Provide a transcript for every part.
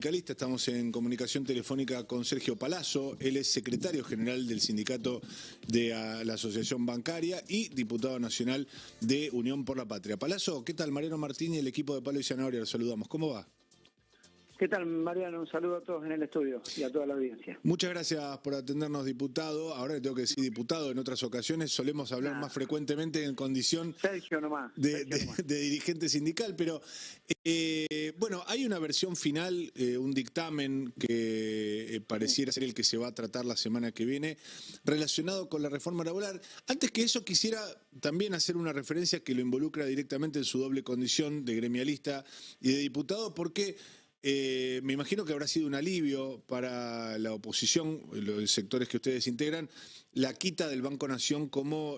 Sindicalista, estamos en comunicación telefónica con Sergio Palazzo, él es secretario general del sindicato de la Asociación Bancaria y diputado nacional de Unión por la Patria. Palazzo, ¿qué tal? Mariano Martín y el equipo de Palo y Zanahoria, los saludamos. ¿Cómo va? ¿Qué tal, Mariano? Un saludo a todos en el estudio y a toda la audiencia. Muchas gracias por atendernos, diputado. Ahora le tengo que decir diputado, en otras ocasiones solemos hablar más frecuentemente en condición Sergio nomás, de dirigente sindical, pero bueno, hay una versión final, un dictamen que pareciera ser el que se va a tratar la semana que viene, relacionado con la reforma laboral. Antes que eso, quisiera también hacer una referencia que lo involucra directamente en su doble condición de gremialista y de diputado, porque me imagino que habrá sido un alivio para la oposición, los sectores que ustedes integran, la quita del Banco Nación como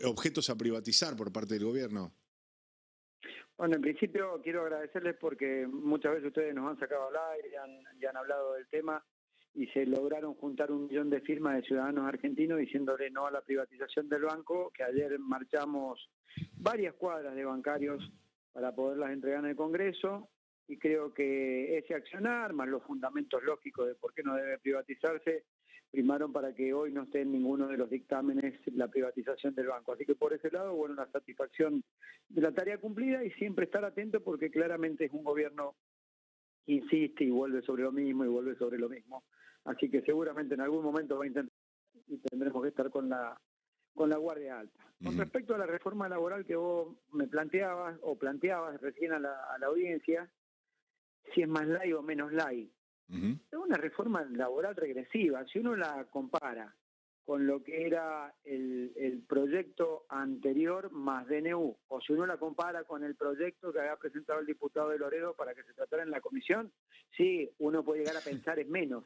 objetos a privatizar por parte del gobierno. Bueno, en principio quiero agradecerles porque muchas veces ustedes nos han sacado al aire y han hablado del tema y se lograron juntar 1 millón de firmas de ciudadanos argentinos diciéndole no a la privatización del banco, que ayer marchamos varias cuadras de bancarios para poderlas entregar en el Congreso, y creo que ese accionar, más los fundamentos lógicos de por qué no debe privatizarse, primaron para que hoy no esté en ninguno de los dictámenes la privatización del banco. Así que por ese lado, bueno, la satisfacción de la tarea cumplida y siempre estar atento porque claramente es un gobierno que insiste y vuelve sobre lo mismo y vuelve sobre lo mismo. Así que seguramente en algún momento va a intentar y tendremos que estar con la guardia alta. Con respecto a la reforma laboral que vos me planteabas recién a la audiencia, si es más light o menos light, es una reforma laboral regresiva. Si uno la compara con lo que era el proyecto anterior más DNU, o si uno la compara con el proyecto que había presentado el diputado de Loredo para que se tratara en la comisión, sí, uno puede llegar a pensar es menos,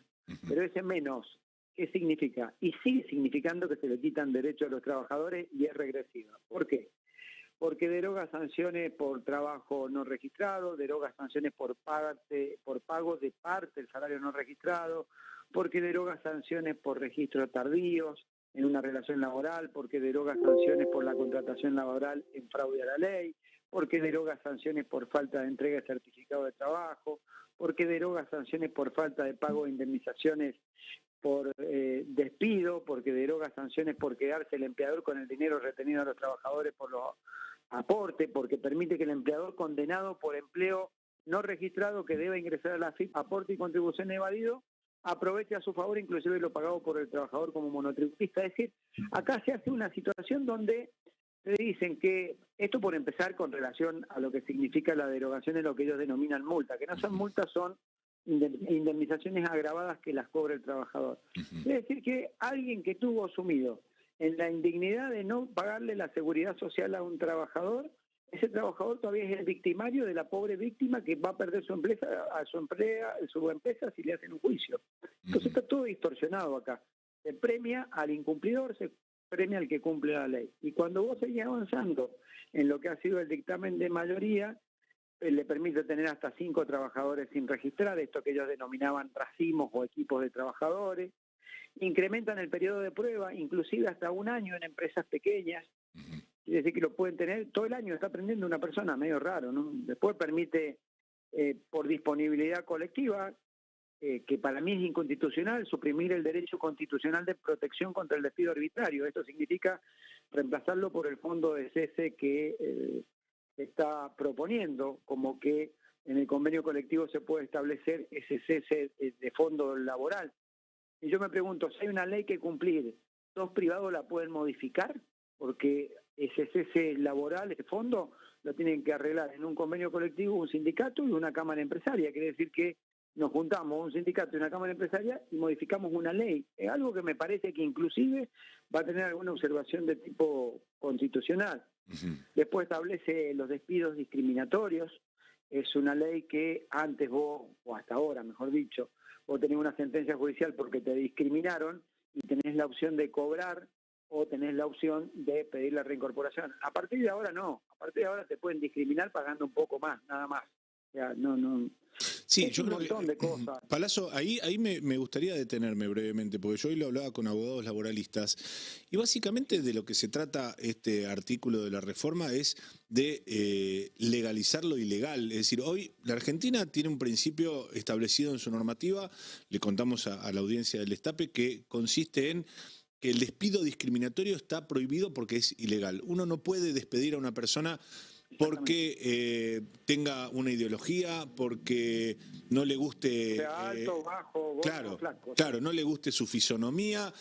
pero ese menos, ¿qué significa? Y sigue significando que se le quitan derechos a los trabajadores y es regresiva. ¿Por qué? Porque deroga sanciones por trabajo no registrado, deroga sanciones por pago de parte del salario no registrado, porque deroga sanciones por registros tardíos en una relación laboral, porque deroga sanciones por la contratación laboral en fraude a la ley, porque deroga sanciones por falta de entrega de certificado de trabajo, porque deroga sanciones por falta de pago de indemnizaciones por despido, porque deroga sanciones por quedarse el empleador con el dinero retenido a los trabajadores por los aportes, porque permite que el empleador condenado por empleo no registrado que debe ingresar a la AFIP, aporte y contribución evadido, aproveche a su favor inclusive lo pagado por el trabajador como monotributista. Es decir, acá se hace una situación donde te dicen que, esto por empezar con relación a lo que significa la derogación de lo que ellos denominan multa, que no son multas, son indemnizaciones agravadas que las cobra el trabajador. Es decir, que alguien que estuvo sumido en la indignidad de no pagarle la seguridad social a un trabajador, ese trabajador todavía es el victimario de la pobre víctima que va a perder su empresa si le hacen un juicio. Entonces está todo distorsionado acá. Se premia al incumplidor, se premia al que cumple la ley. Y cuando vos seguís avanzando en lo que ha sido el dictamen de mayoría, le permite tener hasta 5 trabajadores sin registrar, esto que ellos denominaban racimos o equipos de trabajadores. Incrementan el periodo de prueba, inclusive hasta 1 año en empresas pequeñas. Quiere decir que lo pueden tener todo el año, está aprendiendo una persona, medio raro, ¿no? Después permite, por disponibilidad colectiva, que para mí es inconstitucional, suprimir el derecho constitucional de protección contra el despido arbitrario. Esto significa reemplazarlo por el fondo de cese que está proponiendo, como que en el convenio colectivo se puede establecer ese cese de fondo laboral. Y yo me pregunto, si hay una ley que cumplir, ¿dos privados la pueden modificar? Porque ese cese laboral, ese fondo, lo tienen que arreglar en un convenio colectivo, un sindicato y una cámara empresaria. Quiere decir que nos juntamos un sindicato y una cámara empresaria y modificamos una ley. Es algo que me parece que inclusive va a tener alguna observación de tipo constitucional. Después establece los despidos discriminatorios. Es una ley que antes vos, o hasta ahora mejor dicho, vos tenés una sentencia judicial porque te discriminaron y tenés la opción de cobrar o tenés la opción de pedir la reincorporación. A partir de ahora no, a partir de ahora te pueden discriminar pagando un poco más, nada más. O sea, no. Sí, Es yo un creo montón que, de cosas. Palazzo, ahí me gustaría detenerme brevemente, porque yo hoy lo hablaba con abogados laboralistas, y básicamente de lo que se trata este artículo de la reforma es de legalizar lo ilegal. Es decir, hoy la Argentina tiene un principio establecido en su normativa, le contamos a la audiencia del Destape, que consiste en que el despido discriminatorio está prohibido porque es ilegal. Uno no puede despedir a una persona Exactamente. porque tenga una ideología, porque no le guste, Sea alto, bajo, gordo, claro, flaco. claro, no le guste su fisonomía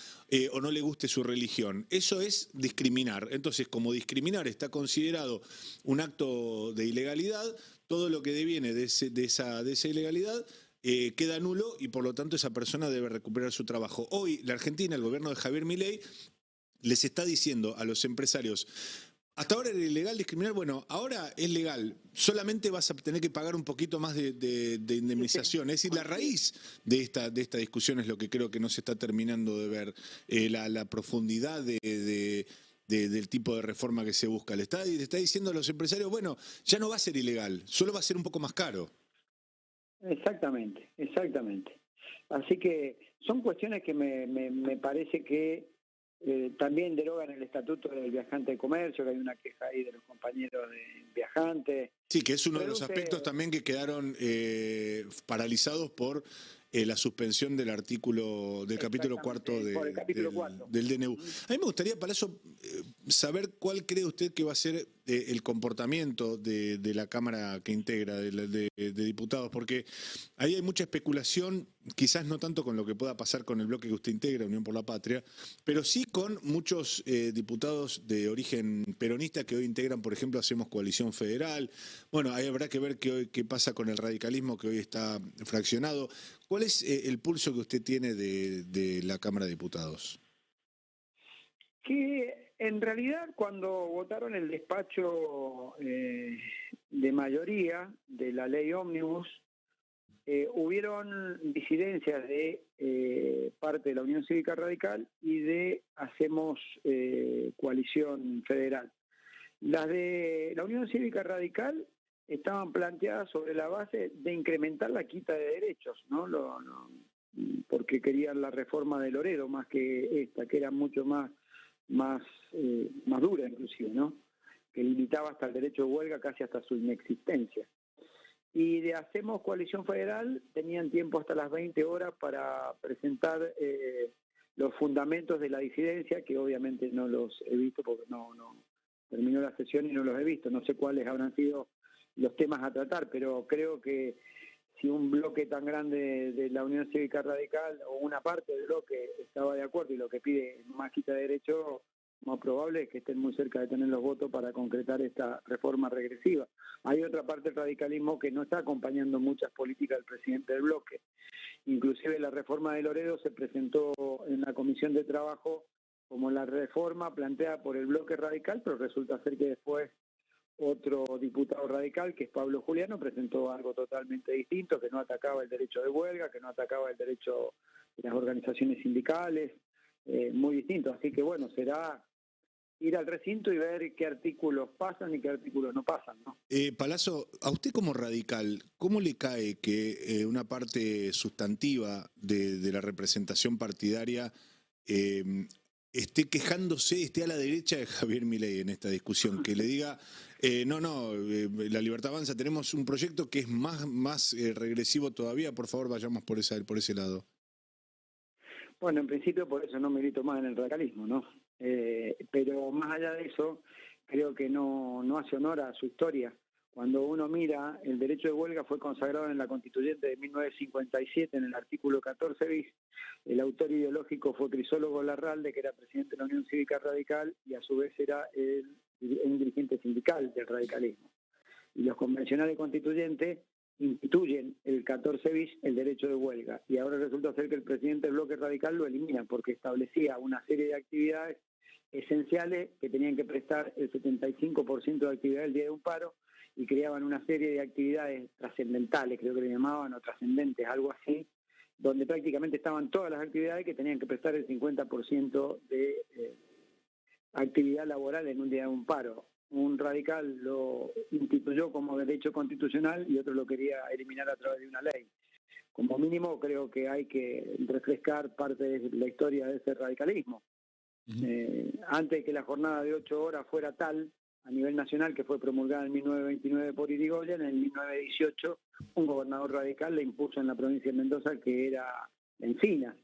o no le guste su religión. Eso es discriminar. Entonces, como discriminar está considerado un acto de ilegalidad, todo lo que deviene de esa ilegalidad queda nulo y por lo tanto esa persona debe recuperar su trabajo. Hoy la Argentina, el gobierno de Javier Milei, les está diciendo a los empresarios: hasta ahora era ilegal discriminar, bueno, ahora es legal, solamente vas a tener que pagar un poquito más de Sí, sí, indemnización. Es decir, la coincido. raíz de esta discusión es lo que creo que no se está terminando de ver, la profundidad del tipo de reforma que se busca. Le está diciendo a los empresarios, bueno, ya no va a ser ilegal, solo va a ser un poco más caro. Exactamente, exactamente. Así que son cuestiones que me parece que también derogan el estatuto del viajante de comercio, que hay una queja ahí de los compañeros de viajantes. Sí, que es uno de los aspectos Reduce, también que quedaron paralizados por la suspensión del artículo, del capítulo cuarto exactamente, por el capítulo del, 4. del DNU. A mí me gustaría, para eso, saber cuál cree usted que va a ser el comportamiento de la Cámara que integra, de diputados, porque ahí hay mucha especulación, quizás no tanto con lo que pueda pasar con el bloque que usted integra, Unión por la Patria, pero sí con muchos diputados de origen peronista que hoy integran, por ejemplo, Hacemos Coalición Federal. Bueno, ahí habrá que ver qué pasa con el radicalismo que hoy está fraccionado. ¿Cuál es el pulso que usted tiene de la Cámara de Diputados? Que en realidad cuando votaron el despacho de mayoría de la ley ómnibus, hubieron disidencias de parte de la Unión Cívica Radical y de Hacemos Coalición Federal. Las de la Unión Cívica Radical estaban planteadas sobre la base de incrementar la quita de derechos, ¿no? Porque querían la reforma de Loredo más que esta, que era mucho más dura inclusive, ¿no? Que limitaba hasta el derecho de huelga, casi hasta su inexistencia. Y de Hacemos Coalición Federal tenían tiempo hasta las 20 horas para presentar los fundamentos de la disidencia, que obviamente no los he visto porque no terminó la sesión y no los he visto. No sé cuáles habrán sido los temas a tratar, pero creo que si un bloque tan grande de la Unión Cívica Radical o una parte del bloque estaba de acuerdo y lo que pide más quita de derecho, más probable es que estén muy cerca de tener los votos para concretar esta reforma regresiva. Hay otra parte del radicalismo que no está acompañando muchas políticas del presidente del bloque. Inclusive la reforma de Loredo se presentó en la Comisión de Trabajo como la reforma planteada por el bloque radical, pero resulta ser que después otro diputado radical, que es Pablo Juliano, presentó algo totalmente distinto, que no atacaba el derecho de huelga, que no atacaba el derecho de las organizaciones sindicales, muy distinto. Así que bueno, será ir al recinto y ver qué artículos pasan y qué artículos no pasan, ¿no? Palazzo, a usted como radical, ¿cómo le cae que una parte sustantiva de la representación partidaria esté quejándose, esté a la derecha de Javier Milei en esta discusión? Que le diga, la Libertad Avanza, tenemos un proyecto que es más regresivo todavía, por favor vayamos por ese lado. Bueno, en principio por eso no milito más en el radicalismo, ¿no? Pero más allá de eso, creo que no hace honor a su historia. Cuando uno mira, el derecho de huelga fue consagrado en la Constituyente de 1957, en el artículo 14 bis. El autor ideológico fue Crisólogo Larralde, que era presidente de la Unión Cívica Radical y a su vez era un dirigente sindical del radicalismo. Y los convencionales constituyentes instituyen el 14 bis el derecho de huelga, y ahora resulta ser que el presidente del bloque radical lo elimina porque establecía una serie de actividades esenciales que tenían que prestar el 75% de actividad el día de un paro, y creaban una serie de actividades trascendentales, creo que le llamaban, o trascendentes, algo así, donde prácticamente estaban todas las actividades que tenían que prestar el 50% de actividad laboral en un día de un paro. un radical lo instituyó como derecho constitucional y otro lo quería eliminar a través de una ley. Como mínimo creo que hay que refrescar parte de la historia de ese radicalismo. Antes de que la jornada de 8 horas fuera tal a nivel nacional, que fue promulgada en 1929 por Irigoyen, en 1918 un gobernador radical le impuso en la provincia de Mendoza, que era Encina.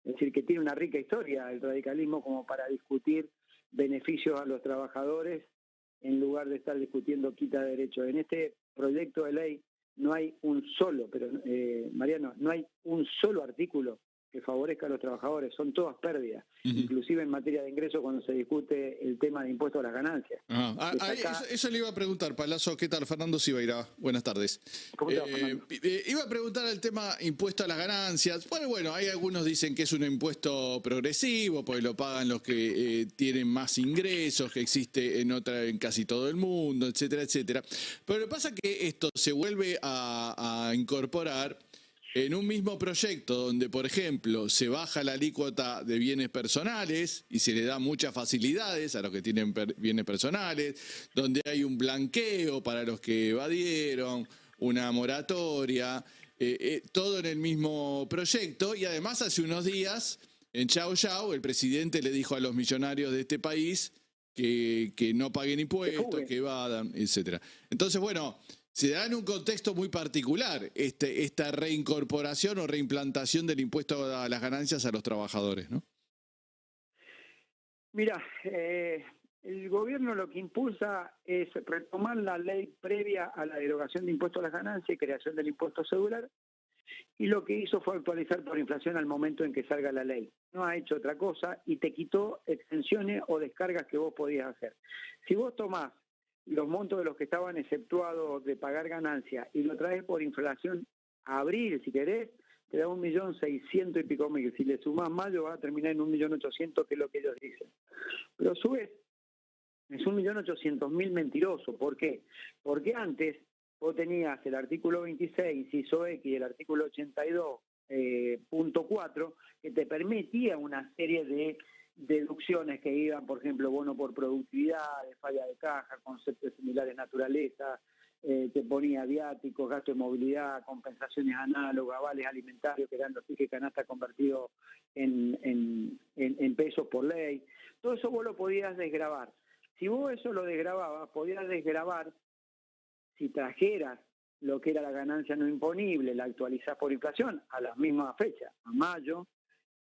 Es decir, que tiene una rica historia el radicalismo como para discutir beneficios a los trabajadores en lugar de estar discutiendo quita de derechos. En este proyecto de ley no hay un solo, Mariano, no hay un solo artículo que favorezca a los trabajadores, son todas pérdidas, inclusive en materia de ingresos cuando se discute el tema de impuestos a las ganancias. Eso le iba a preguntar, Palazzo. ¿Qué tal? Fernando Sibeira, buenas tardes. ¿Cómo te va, Fernando? Iba a preguntar el tema impuesto a las ganancias. Bueno, hay algunos dicen que es un impuesto progresivo, porque lo pagan los que tienen más ingresos, que existe en casi todo el mundo, etcétera, etcétera. Pero lo que pasa es que esto se vuelve a incorporar en un mismo proyecto donde, por ejemplo, se baja la alícuota de bienes personales y se le da muchas facilidades a los que tienen bienes personales, donde hay un blanqueo para los que evadieron, una moratoria, todo en el mismo proyecto. Y además hace unos días, en Chau Chau, el presidente le dijo a los millonarios de este país que no paguen impuestos, que evadan, etcétera. Entonces, bueno, se da en un contexto muy particular esta reincorporación o reimplantación del impuesto a las ganancias a los trabajadores, ¿no? Mira, el gobierno lo que impulsa es retomar la ley previa a la derogación de impuestos a las ganancias y creación del impuesto cedular, y lo que hizo fue actualizar por inflación al momento en que salga la ley. No ha hecho otra cosa y te quitó exenciones o descargas que vos podías hacer. Si vos tomás los montos de los que estaban exceptuados de pagar ganancias y lo traes por inflación a abril, si querés, te da 1.600.000 y pico mil. Si le sumás mayo, va a terminar en 1.800.000, que es lo que ellos dicen. Pero a su vez, es 1.800.000 mentiroso. ¿Por qué? Porque antes vos tenías el artículo 26, inciso X, y el artículo 82.4, que te permitía una serie de deducciones que iban, por ejemplo, bono por productividad, de falla de caja, conceptos similares de naturaleza, te ponía viáticos, gasto de movilidad, compensaciones análogas, avales alimentarios, que eran los tickets canasta convertidos en pesos por ley. Todo eso vos lo podías desgravar. Si vos eso lo desgravabas, podías desgravar si trajeras lo que era la ganancia no imponible, la actualizás por inflación a las mismas fechas, a mayo,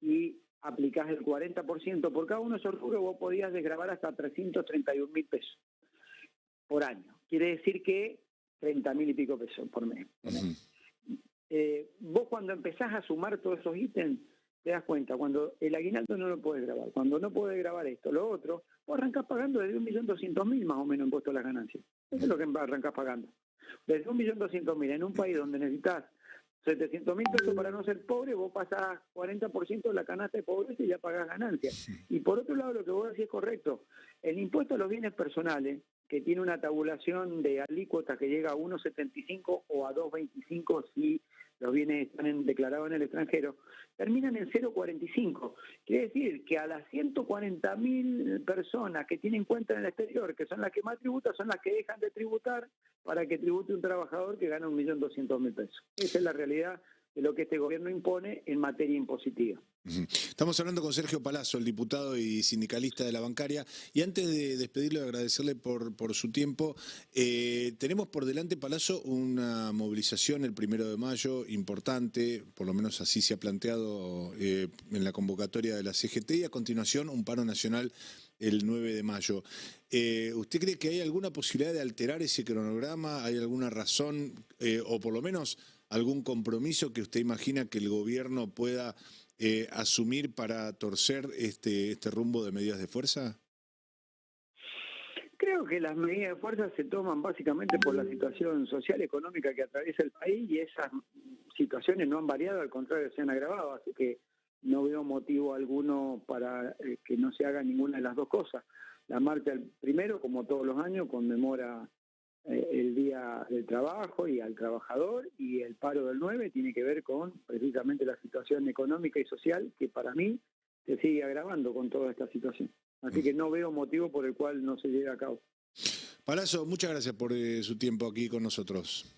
y aplicás el 40%, por cada uno de esos rubros vos podías desgravar hasta 331.000 pesos por año. Quiere decir que 30.000 y pico pesos por mes. Vos cuando empezás a sumar todos esos ítems, te das cuenta, cuando el aguinaldo no lo podés grabar, cuando no podés grabar esto, lo otro, vos arrancás pagando desde 1.200.000 más o menos impuesto a las ganancias. Eso es lo que arrancás pagando. Desde 1.200.000 en un país donde necesitas 700.000 pesos para no ser pobre, vos pasás 40% de la canasta de pobreza y ya pagás ganancias. Y por otro lado, lo que vos decís es correcto. El impuesto a los bienes personales, que tiene una tabulación de alícuotas que llega a 1,75 o a 2,25 si los bienes están declarados en el extranjero, terminan en 0,45. Quiere decir que a las 140.000 personas que tienen cuenta en el exterior, que son las que más tributan, son las que dejan de tributar para que tribute un trabajador que gana 1.200.000 pesos. Esa es la realidad de lo que este gobierno impone en materia impositiva. Estamos hablando con Sergio Palazzo, el diputado y sindicalista de la bancaria, y antes de despedirlo y agradecerle por su tiempo, tenemos por delante, Palazzo, una movilización el 1 de mayo importante, por lo menos así se ha planteado en la convocatoria de la CGT, y a continuación un paro nacional el 9 de mayo. ¿Usted cree que hay alguna posibilidad de alterar ese cronograma? ¿Hay alguna razón o por lo menos algún compromiso que usted imagina que el gobierno pueda asumir para torcer este rumbo de medidas de fuerza? Creo que las medidas de fuerza se toman básicamente por la situación social y económica que atraviesa el país, y esas situaciones no han variado, al contrario, se han agravado, así que no veo motivo alguno para que no se haga ninguna de las dos cosas. La marcha del 1, como todos los años, conmemora el Día del Trabajo y al trabajador, y el paro del 9 tiene que ver con precisamente la situación económica y social que para mí se sigue agravando con toda esta situación. Así que no veo motivo por el cual no se llegue a cabo. Palazzo, muchas gracias por su tiempo aquí con nosotros.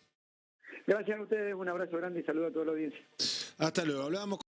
Gracias a ustedes, un abrazo grande y saludo a toda la audiencia. Hasta luego. Hablábamos